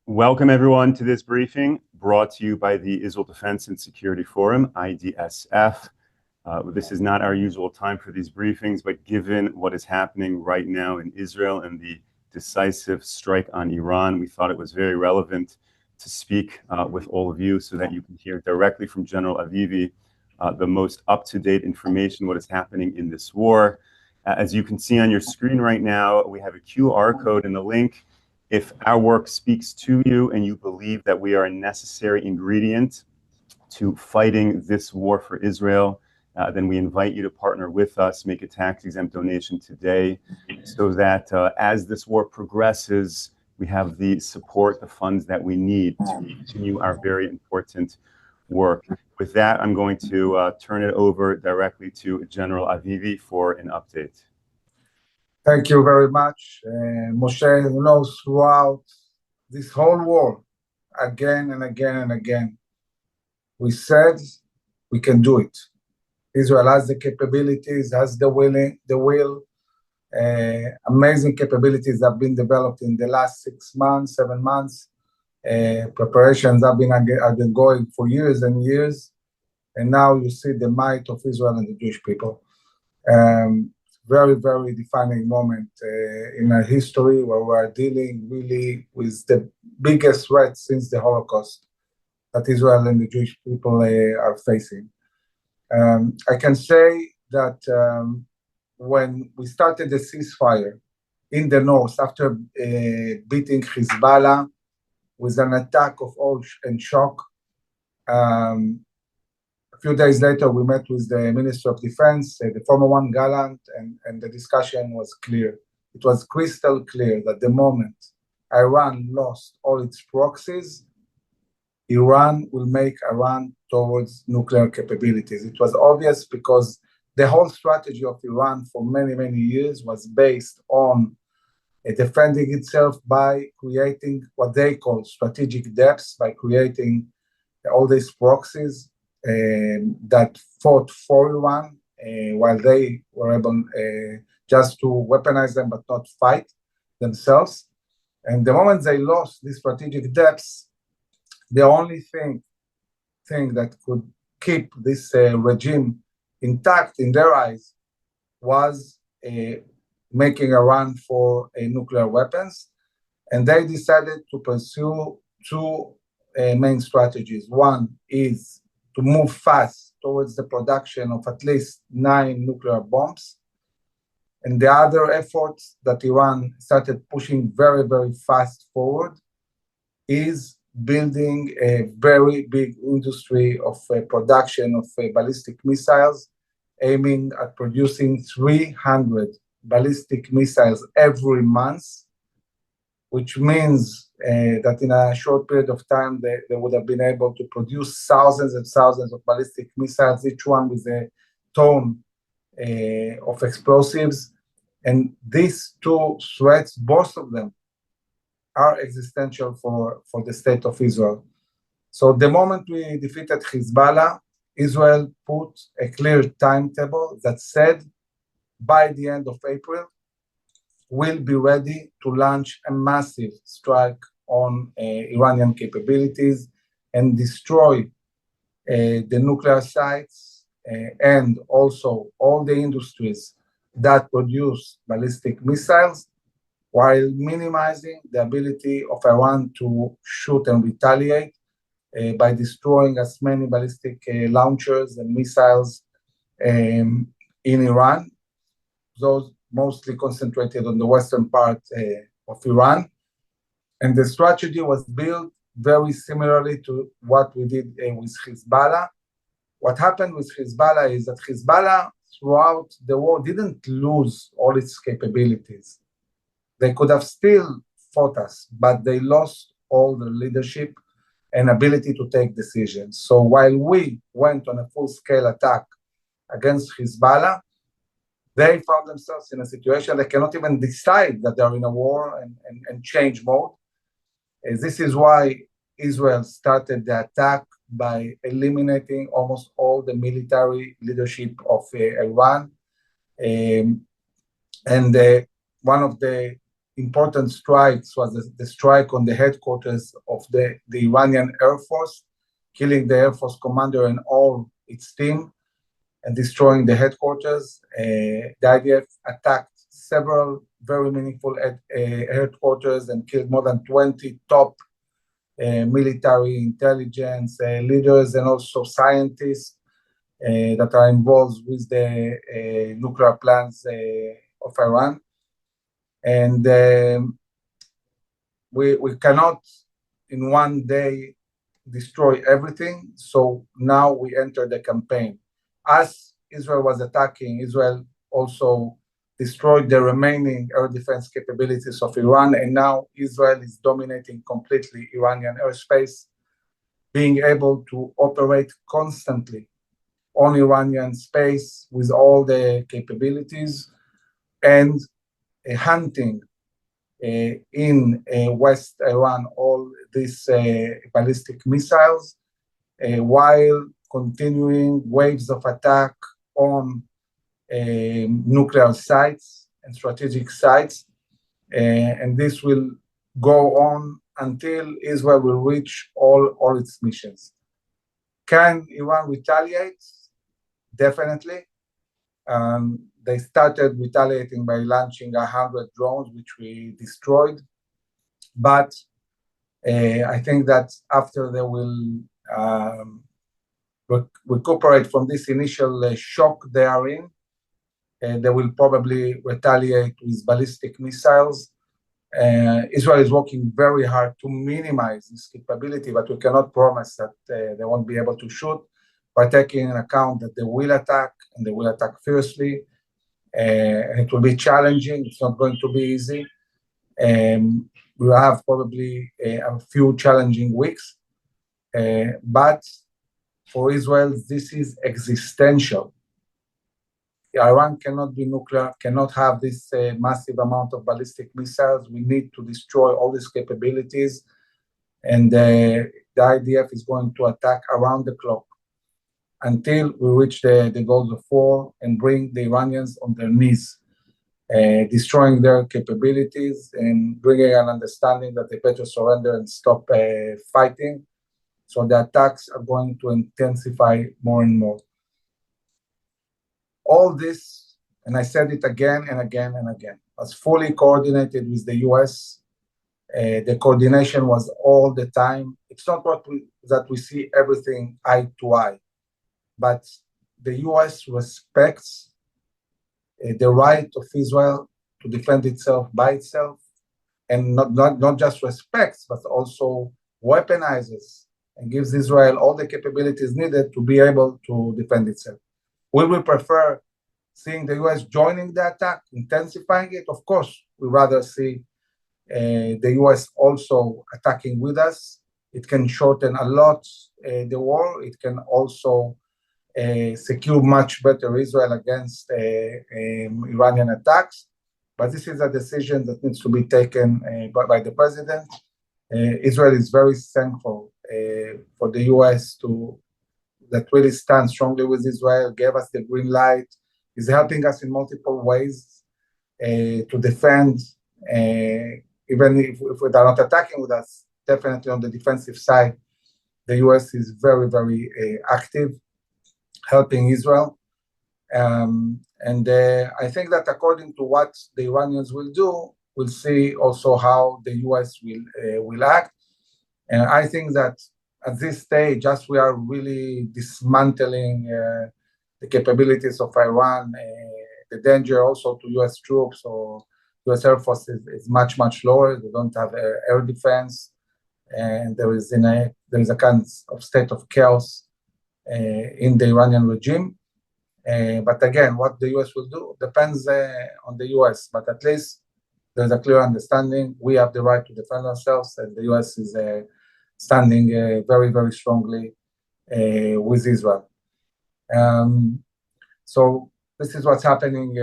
Welcome everyone to this briefing brought to you by the Israel Defense and Security Forum, IDSF. This is not our usual time for these briefings, but given what is happening right now in Israel and the decisive strike on Iran, we thought it was very relevant to speak with all of you so that you can hear directly from General Avivi the most up-to-date information, what is happening in this war. As you can see on your screen right now, we have a QR code in the link. If our work speaks to you and you believe that we are a necessary ingredient to fighting this war for Israel, then we invite you to partner with us, make a tax-exempt donation today, so that as this war progresses, we have the support, the funds that we need to continue our very important work. With that, I'm going to turn it over directly to General Avivi for an update. Thank you very much. Moshe, throughout this whole war, again and again and again, we said we can do it. Israel has the capabilities, has the will. Amazing capabilities have been developed in the last 6 months, 7 months. Preparations have been going for years and years. And now you see the might of Israel and the Jewish people. Very, very defining moment in our history where we are dealing really with the biggest threat since the Holocaust that Israel and the Jewish people are facing. I can say that when we started the ceasefire in the north after beating Hezbollah with an attack of awe and shock, a few days later, we met with the Minister of Defense, the former one, Gallant, and the discussion was clear. It was crystal clear that the moment Iran lost all its proxies, Iran will make Iran towards nuclear capabilities. It was obvious because the whole strategy of Iran for many, many years was based on defending itself by creating what they call strategic depths, by creating all these proxies that fought for Iran, while they were able just to weaponize them but not fight themselves. And the moment they lost these strategic depths, the only thing that could keep this regime intact in their eyes was making a run for nuclear weapons. And they decided to pursue two main strategies. One is to move fast towards the production of at least 9 nuclear bombs. And the other efforts that Iran started pushing very, very fast forward is building a very big industry of production of ballistic missiles, aiming at producing 300 ballistic missiles every month, which means that in a short period of time, they would have been able to produce thousands and thousands of ballistic missiles, each one with a ton of explosives. And these two threats, both of them, are existential for the state of Israel. So the moment we defeated Hezbollah, Israel put a clear timetable that said by the end of April, will be ready to launch a massive strike on Iranian capabilities and destroy the nuclear sites and also all the industries that produce ballistic missiles, while minimizing the ability of Iran to shoot and retaliate by destroying as many ballistic launchers and missiles in Iran. Those mostly concentrated on the western part of Iran. And the strategy was built very similarly to what we did with Hezbollah. What happened with Hezbollah is that Hezbollah, throughout the war, didn't lose all its capabilities. They could have still fought us, but they lost all the leadership and ability to take decisions. So while we went on a full-scale attack against Hezbollah, they found themselves in a situation they cannot even decide that they're in a war and change mode. This is why Israel started the attack by eliminating almost all the military leadership of Iran. And one of the important strikes was the strike on the headquarters of the Iranian Air Force, killing the Air Force commander and all its team and destroying the headquarters. The IDF attacked several very meaningful headquarters and killed more than 20 top military intelligence leaders and also scientists that are involved with the nuclear plans of Iran. And we cannot in one day destroy everything. So now we enter the campaign. As Israel was attacking, Israel also destroyed the remaining air defense capabilities of Iran, and now Israel is dominating completely Iranian airspace, being able to operate constantly on Iranian space with all the capabilities and hunting in West Iran all these ballistic missiles while continuing waves of attack on nuclear sites and strategic sites. And this will go on until Israel will reach all its missions. Can Iran retaliate? Definitely. They started retaliating by launching 100 drones, which we destroyed. But I think that after they will recuperate from this initial shock they are in, they will probably retaliate with ballistic missiles. Israel is working very hard to minimize this capability, but we cannot promise that they won't be able to shoot, by taking into account that they will attack, and they will attack fiercely. And it will be challenging. It's not going to be easy. We will have probably a few challenging weeks. But for Israel, this is existential. Iran cannot be nuclear, cannot have this massive amount of ballistic missiles. We need to destroy all these capabilities. And the IDF is going to attack around the clock until we reach the goals of war and bring the Iranians on their knees, destroying their capabilities and bringing an understanding that they better surrender and stop fighting. So the attacks are going to intensify more and more. All this, and I said it again and again and again, was fully coordinated with the US. The coordination was all the time. It's not that we see everything eye to eye, but the US respects the right of Israel to defend itself by itself, and not just respects, but also weaponizes and gives Israel all the capabilities needed to be able to defend itself. We will prefer seeing the US joining the attack, intensifying it. Of course, we rather see the US also attacking with us. It can shorten a lot the war. It can also secure much better Israel against Iranian attacks. But this is a decision that needs to be taken by the president. Israel is very thankful for the US that really stands strongly with Israel, gave us the green light, is helping us in multiple ways to defend, even if they're not attacking with us, definitely on the defensive side, the US is very, very active, helping Israel. And I think that according to what the Iranians will do, we'll see also how the US will act. And I think that at this stage, as we are really dismantling the capabilities of Iran, the danger also to US troops or US Air Force is much, much lower. They don't have air defense, and there is a kind of state of chaos in the Iranian regime. But again, what the US will do depends on the US, but at least there's a clear understanding. We have the right to defend ourselves, and the US is standing very, very strongly with Israel. So this is what's happening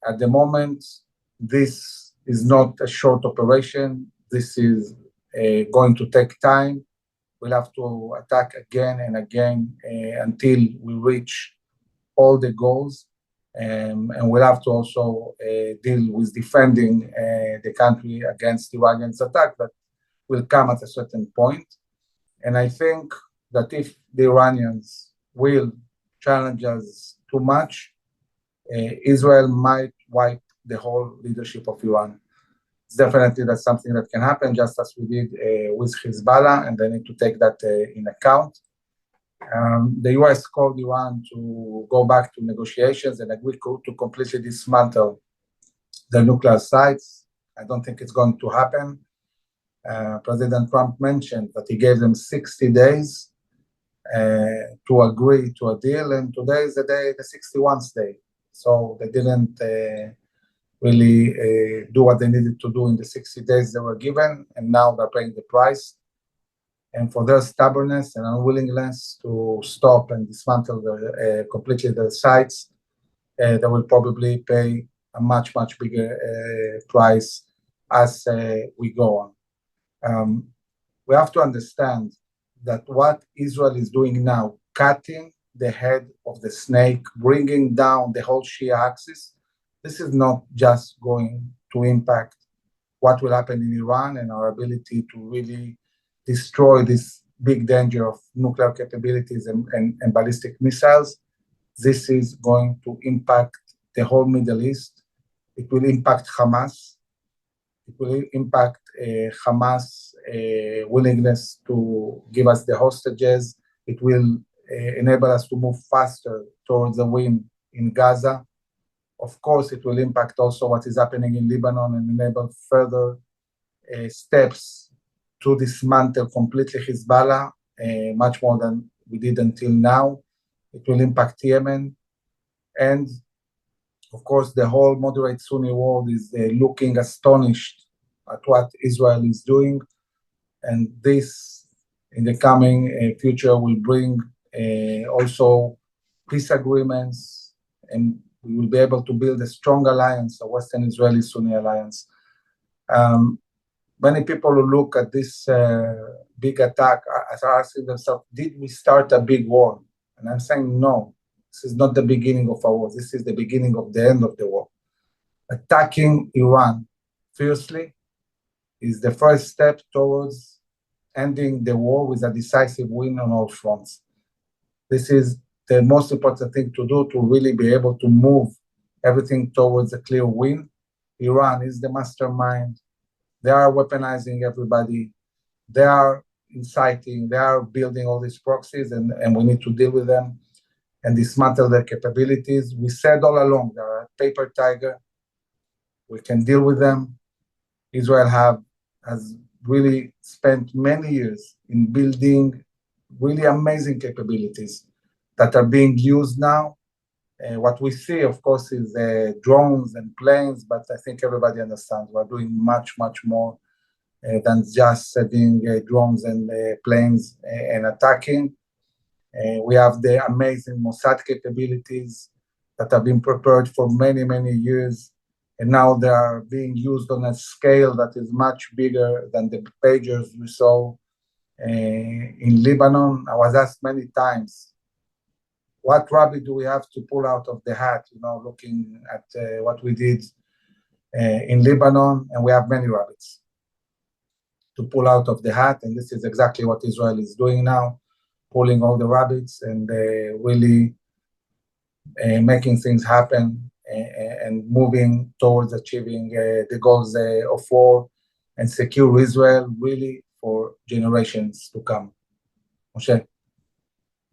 at the moment. This is not a short operation. This is going to take time. We'll have to attack again and again until we reach all the goals. And we'll have to also deal with defending the country against Iranians' attack that will come at a certain point. And I think that if the Iranians will challenge us too much, Israel might wipe the whole leadership of Iran. It's definitely that's something that can happen, just as we did with Hezbollah, and they need to take that in account. The US called Iran to go back to negotiations and agree to completely dismantle the nuclear sites. I don't think it's going to happen. President Trump mentioned that he gave them 60 days to agree to a deal, and today is the 61st day. So they didn't really do what they needed to do in the 60 days they were given, and now they're paying the price. And for their stubbornness and unwillingness to stop and dismantle completely their sites, they will probably pay a much, much bigger price as we go on. We have to understand that what Israel is doing now, cutting the head of the snake, bringing down the whole Shia axis, this is not just going to impact what will happen in Iran and our ability to really destroy this big danger of nuclear capabilities and ballistic missiles. This is going to impact the whole Middle East. It will impact Hamas. It will impact Hamas' willingness to give us the hostages. It will enable us to move faster towards a win in Gaza. Of course, it will impact also what is happening in Lebanon and enable further steps to dismantle completely Hezbollah, much more than we did until now. It will impact Yemen. And of course, the whole moderate Sunni world is looking astonished at what Israel is doing. And this, in the coming future, will bring also peace agreements, and we will be able to build a strong alliance, a Western Israeli Sunni alliance. Many people who look at this big attack are asking themselves, did we start a big war? And I'm saying, no, this is not the beginning of a war. This is the beginning of the end of the war. Attacking Iran fiercely is the first step towards ending the war with a decisive win on all fronts. This is the most important thing to do to really be able to move everything towards a clear win. Iran is the mastermind. They are weaponizing everybody. They are inciting. They are building all these proxies, and we need to deal with them and dismantle their capabilities. We said all along, they're a paper tiger. We can deal with them. Israel has really spent many years in building really amazing capabilities that are being used now. What we see, of course, is drones and planes, but I think everybody understands we're doing much, much more than just setting drones and planes and attacking. We have the amazing Mossad capabilities that have been prepared for many, many years, and now they are being used on a scale that is much bigger than the pagers we saw in Lebanon. I was asked many times, what rabbit do we have to pull out of the hat, looking at what we did in Lebanon, and we have many rabbits to pull out of the hat, and this is exactly what Israel is doing now, pulling all the rabbits and really making things happen and moving towards achieving the goals of war and secure Israel really for generations to come. Moshe.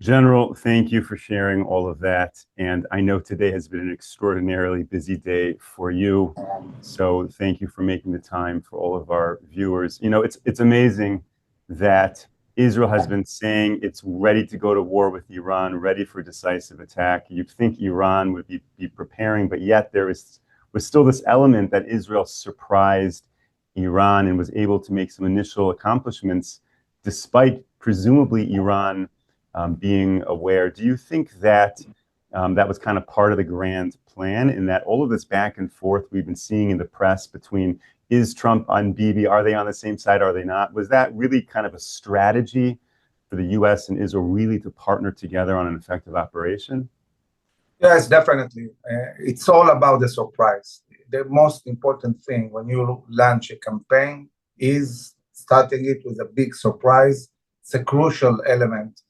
General, thank you for sharing all of that. And I know today has been an extraordinarily busy day for you. So thank you for making the time for all of our viewers. It's amazing that Israel has been saying it's ready to go to war with Iran, ready for decisive attack. You'd think Iran would be preparing, but yet was still this element that Israel surprised Iran and was able to make some initial accomplishments, despite presumably Iran being aware. Do you think that that was kind of part of the grand plan, in that all of this back and forth we've been seeing in the press between, is Trump and Bibi, are they on the same side, are they not? Was that really kind of a strategy for the US and Israel really to partner together on an effective operation? Yes, definitely. It's all about the surprise. The most important thing when you launch a campaign is starting it with a big surprise. It's a crucial element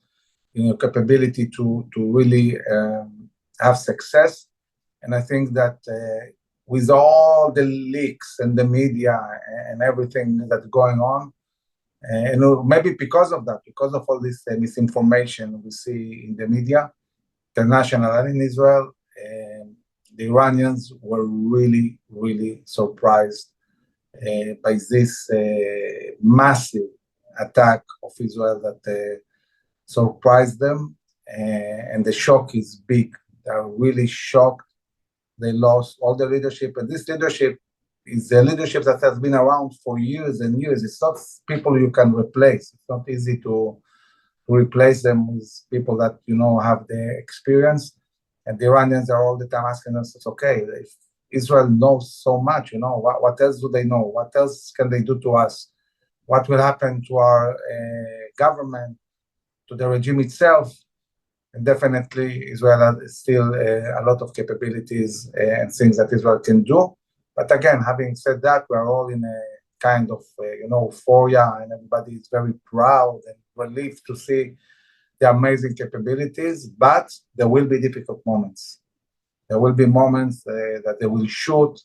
in your capability to really have success. And I think that with all the leaks and the media and everything that's going on, and maybe because of that, because of all this misinformation we see in the media, international and in Israel, the Iranians were really, really surprised by this massive attack of Israel that surprised them, and the shock is big. They're really shocked. They lost all the leadership, and this leadership is the leadership that has been around for years and years. It's not people you can replace. It's not easy to replace them with people that have the experience. And the Iranians are all the time asking us, okay, if Israel knows so much, what else do they know? What else can they do to us? What will happen to our government, to the regime itself? And definitely Israel has still a lot of capabilities and things that Israel can do. But again, having said that, we're all in a kind of euphoria, and everybody is very proud and relieved to see the amazing capabilities. But there will be difficult moments. There will be moments that they will shoot.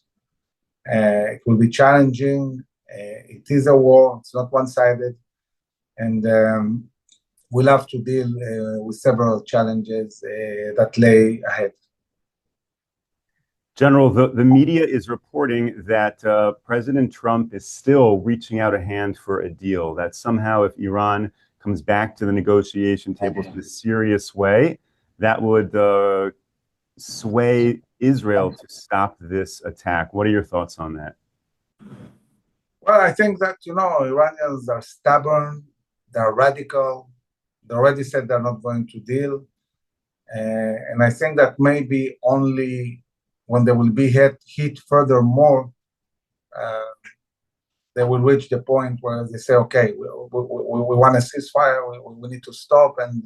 It will be challenging. It is a war. It's not one-sided, and we'll have to deal with several challenges that lay ahead. General, the media is reporting that President Trump is still reaching out a hand for a deal, that somehow if Iran comes back to the negotiation table in a serious way, that would sway Israel to stop this attack. What are your thoughts on that? Well, I think that, Iranians are stubborn, they're radical, they already said they're not going to deal. And I think that maybe only when they will be hit furthermore, they will reach the point where they say, okay, we want a ceasefire, we need to stop, and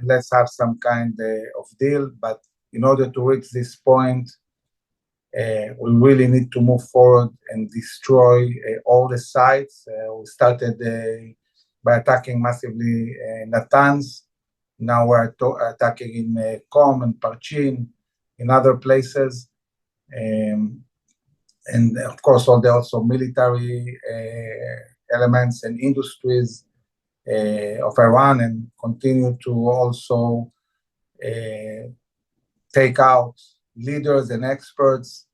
let's have some kind of deal. But in order to reach this point, we really need to move forward and destroy all the sites. We started by attacking massively Natanz. Now we're attacking in Qom and Parchin, in other places. And of course, all the also military elements and industries of Iran, and continue to also take out leaders and experts.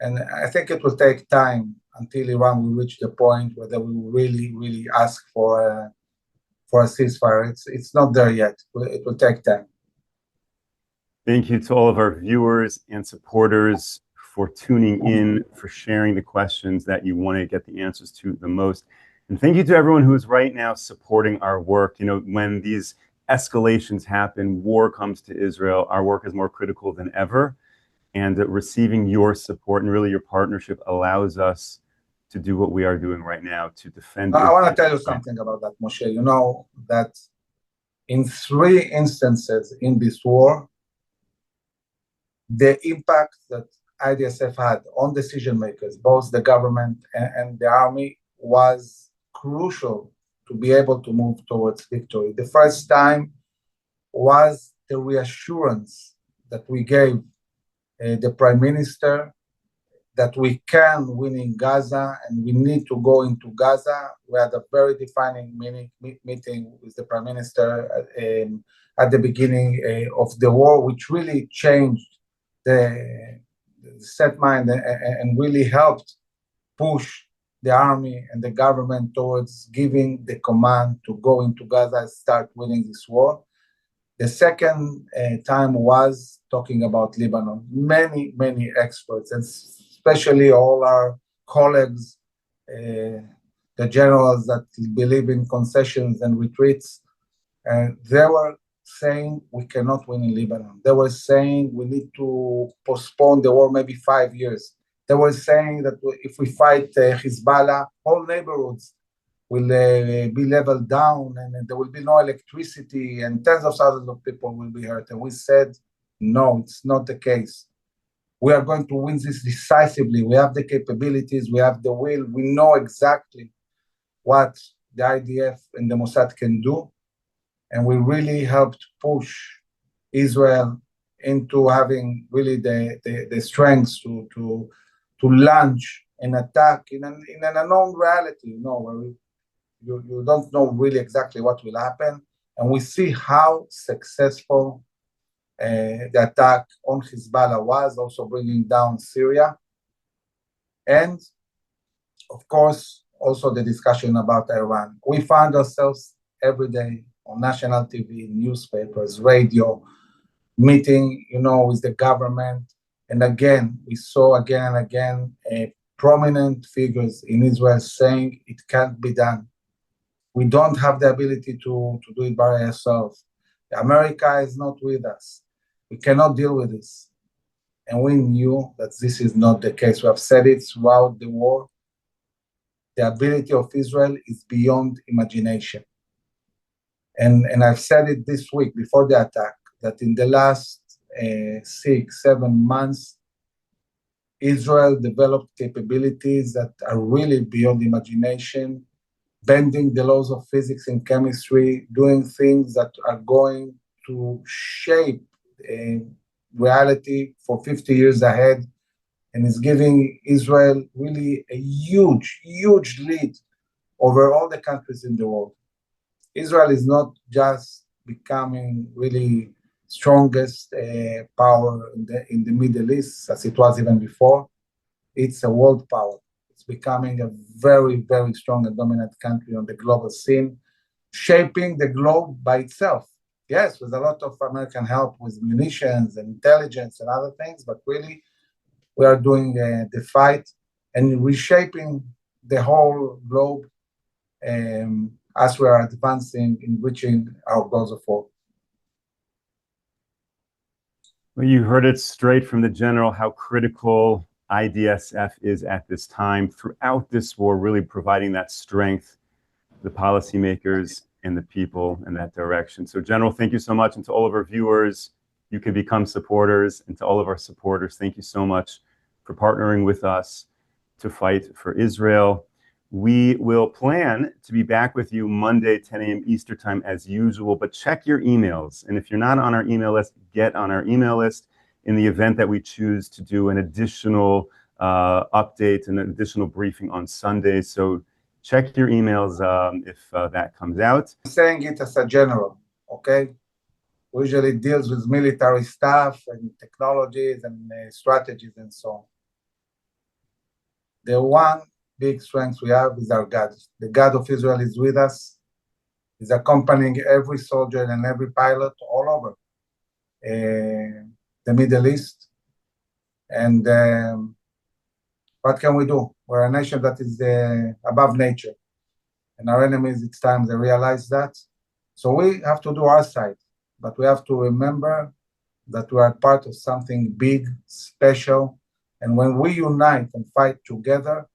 And I think it will take time until Iran will reach the point where they will really, really ask for a ceasefire. It's not there yet. It will take time. Thank you to all of our viewers and supporters for tuning in, for sharing the questions that you want to get the answers to the most. And thank you to everyone who is right now supporting our work. When these escalations happen, war comes to Israel, our work is more critical than ever. And receiving your support and really your partnership allows us to do what we are doing right now, to defend. I want to tell you something about that, Moshe. You know that in 3 instances in this war, the impact that IDSF had on decision makers, both the government and the army, was crucial to be able to move towards victory. The first time was the reassurance that we gave the Prime Minister that we can win in Gaza and we need to go into Gaza. We had a very defining meeting with the Prime Minister at the beginning of the war, which really changed the set mind and really helped push the army and the government towards giving the command to go into Gaza and start winning this war. The second time was talking about Lebanon. Many, many experts, and especially all our colleagues, the generals that believe in concessions and retreats, they were saying we cannot win in Lebanon. They were saying we need to postpone the war maybe 5 years. They were saying that if we fight Hezbollah, whole neighborhoods will be leveled down, and there will be no electricity, and tens of thousands of people will be hurt. And we said No, it's not the case. We are going to win this decisively. We have the capabilities, we have the will, we know exactly what the IDF and the Mossad can do, and we really helped push Israel into having really the strength to launch an attack in an unknown reality, where you don't know really exactly what will happen. And we see how successful the attack on Hezbollah was, also bringing down Syria. And of course, also the discussion about Iran. We find ourselves every day on national TV, newspapers, radio, meeting, with the government. And again, we saw again and again prominent figures in Israel saying it can't be done. We don't have the ability to do it by ourselves. America is not with us. We cannot deal with this. And we knew that this is not the case. We have said it throughout the war. The ability of Israel is beyond imagination. And I've said it this week before the attack, that in the last 6-7 months, Israel developed capabilities that are really beyond imagination, bending the laws of physics and chemistry, doing things that are going to shape reality for 50 years ahead, and is giving Israel really a huge, huge lead over all the countries in the world. Israel is not just becoming really strongest power in the Middle East, as it was even before. It's a world power. It's becoming a very, very strong and dominant country on the global scene, shaping the globe by itself. Yes, with a lot of American help with munitions and intelligence and other things, but really we are doing the fight and reshaping the whole globe as we are advancing in reaching our goals of war. Well, you heard it straight from the general how critical IDSF is at this time throughout this war, really providing that strength to the policymakers and the people in that direction. So, General, thank you so much. And to all of our viewers, you can become supporters. And to all of our supporters, thank you so much for partnering with us to fight for Israel. We will plan to be back with you Monday, 10 a.m. Eastern time as usual, but check your emails. And if you're not on our email list, get on our email list in the event that we choose to do an additional update and an additional briefing on Sunday. So check your emails if that comes out. I'm saying it as a general, okay? We usually deals with military stuff and technologies and strategies and so on. The one big strength we have is our God. The God of Israel is with us. He's accompanying every soldier and every pilot all over the Middle East. And what can we do? We're a nation that is above nature. And our enemies, it's time they realize that. So we have to do our side. But we have to remember that we are part of something big, special. And when we unite and fight together,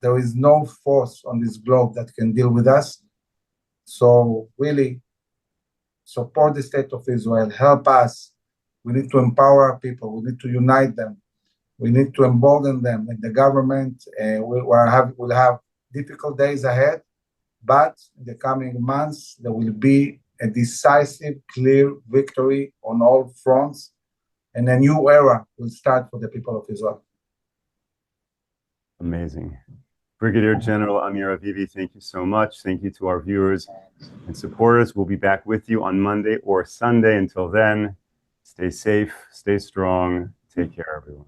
there is no force on this globe that can deal with us. So really, support the state of Israel, help us. We need to empower our people. We need to unite them. We need to embolden them. And the government will have difficult days ahead, but in the coming months, there will be a decisive, clear victory on all fronts, and a new era will start for the people of Israel. Amazing. Brigadier General Amir Avivi, thank you so much. Thank you to our viewers and supporters. We'll be back with you on Monday or Sunday. Until then, stay safe, stay strong. Take care, everyone.